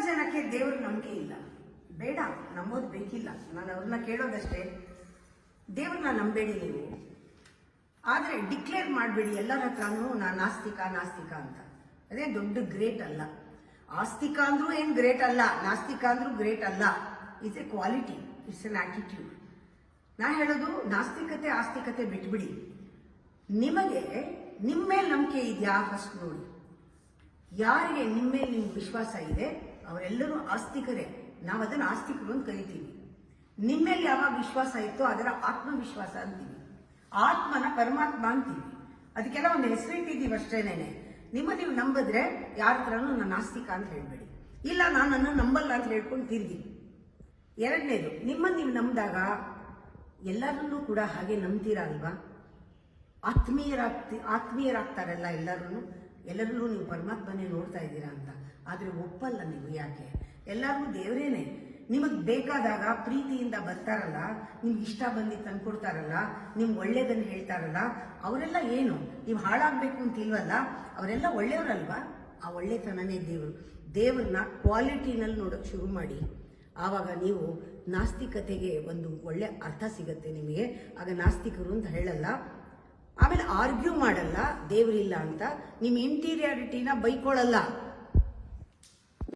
ಜನಕ್ಕೆ ದೇವ್ರ ನಂಬಿಕೆ ಇಲ್ಲ. ಬೇಡ, ನಂಬೋದು ಬೇಕಿಲ್ಲ. ನಾನು ಅವ್ರನ್ನ ಕೇಳೋದಷ್ಟೇ, ದೇವ್ರನ್ನ ನಂಬೇಡಿ ನೀವು, ಆದರೆ ಡಿಕ್ಲೇರ್ ಮಾಡಬೇಡಿ ಎಲ್ಲರ ಹತ್ರನೂ ನಾನು ನಾಸ್ತಿಕ ನಾಸ್ತಿಕ ಅಂತ. ಅದೇ ದೊಡ್ಡ ಗ್ರೇಟ್ ಅಲ್ಲ. ಆಸ್ತಿಕ ಅಂದ್ರೂ ಏನು ಗ್ರೇಟ್ ಅಲ್ಲ, ನಾಸ್ತಿಕ ಅಂದ್ರೂ ಗ್ರೇಟ್ ಅಲ್ಲ. It's A quality, it's an attitude. ನಾ ಹೇಳೋದು ನಾಸ್ತಿಕತೆ ಆಸ್ತಿಕತೆ ಬಿಟ್ಬಿಡಿ. ನಿಮಗೆ ನಿಮ್ಮ ಮೇಲೆ ನಂಬಿಕೆ ಇದೆಯಾ ಫಸ್ಟ್ ನೋಡಿ. ಯಾರಿಗೆ ನಿಮ್ಮ ಮೇಲೆ ನಿಮ್ಗೆ ವಿಶ್ವಾಸ ಇದೆ ಅವರೆಲ್ಲರೂ ಆಸ್ತಿಕರೇ. ನಾವು ಅದನ್ನು ಆಸ್ತಿಕರು ಅಂತ ಕರಿತೀವಿ. ನಿಮ್ಮ ಮೇಲೆ ಯಾವಾಗ ವಿಶ್ವಾಸ ಇತ್ತೋ ಅದರ ಆತ್ಮವಿಶ್ವಾಸ ಅಂತೀವಿ. ಆತ್ಮನ ಪರಮಾತ್ಮ ಅಂತೀವಿ. ಅದಕ್ಕೆಲ್ಲ ಒಂದು ಹೆಸರಿಟ್ಟಿದ್ದೀವಿ ಅಷ್ಟೇನೇನೆ. ನೀವು ನಂಬಿದ್ರೆ ಯಾರ ಹತ್ರನೂ ನಾನು ನಾಸ್ತಿಕ ಅಂತ ಹೇಳ್ಬೇಡಿ. ಇಲ್ಲ ನಾನು ನನ್ನ ನಂಬಲ್ಲ ಅಂತ ಹೇಳ್ಕೊಂಡು ತಿರುಗಿ. ಎರಡನೇದು, ನಿಮ್ಮನ್ನು ನೀವು ನಂಬಿದಾಗ ಎಲ್ಲರನ್ನೂ ಕೂಡ ಹಾಗೆ ನಂಬ್ತೀರಾ ಅಲ್ವಾ? ಆತ್ಮೀಯರಾಗ್ತಾರಲ್ಲ ಎಲ್ಲರೂ ನೀವು ಪರಮಾತ್ಮನೇ ನೋಡ್ತಾ ಇದ್ದೀರಾ ಅಂತ. ಆದರೆ ಒಪ್ಪಲ್ಲ ನೀವು. ಯಾಕೆ? ಎಲ್ಲರೂ ದೇವರೇನೆ. ನಿಮಗೆ ಬೇಕಾದಾಗ ಪ್ರೀತಿಯಿಂದ ಬರ್ತಾರಲ್ಲ, ನಿಮ್ಗೆ ಇಷ್ಟ ಬಂದು ತಂದ್ಕೊಡ್ತಾರಲ್ಲ, ನಿಮ್ಗೆ ಒಳ್ಳೇದನ್ನು ಹೇಳ್ತಾರಲ್ಲ, ಅವರೆಲ್ಲ ಏನು ನೀವು ಹಾಳಾಗಬೇಕು ಅಂತ ಇಲ್ವಲ್ಲ, ಅವರೆಲ್ಲ ಒಳ್ಳೆಯವರಲ್ವಾ? ಆ ಒಳ್ಳೆತನನೇ ದೇವರು. ದೇವ್ರನ್ನ ಕ್ವಾಲಿಟಿನಲ್ಲಿ ನೋಡೋಕೆ ಶುರು ಮಾಡಿ. ಆವಾಗ ನೀವು ನಾಸ್ತಿಕತೆಗೆ ಒಂದು ಒಳ್ಳೆ ಅರ್ಥ ಸಿಗತ್ತೆ ನಿಮಗೆ. ಆಗ ನಾಸ್ತಿಕರು ಅಂತ ಹೇಳಲ್ಲ. ಆಮೇಲೆ ಆರ್ಗ್ಯೂ ಮಾಡಲ್ಲ ದೇವರಿಲ್ಲ ಅಂತ. ನಿಮ್ಮ ಇಂಟೀರಿಯಾರಿಟಿನ ಬೈಕೊಳ್ಳಲ್ಲ.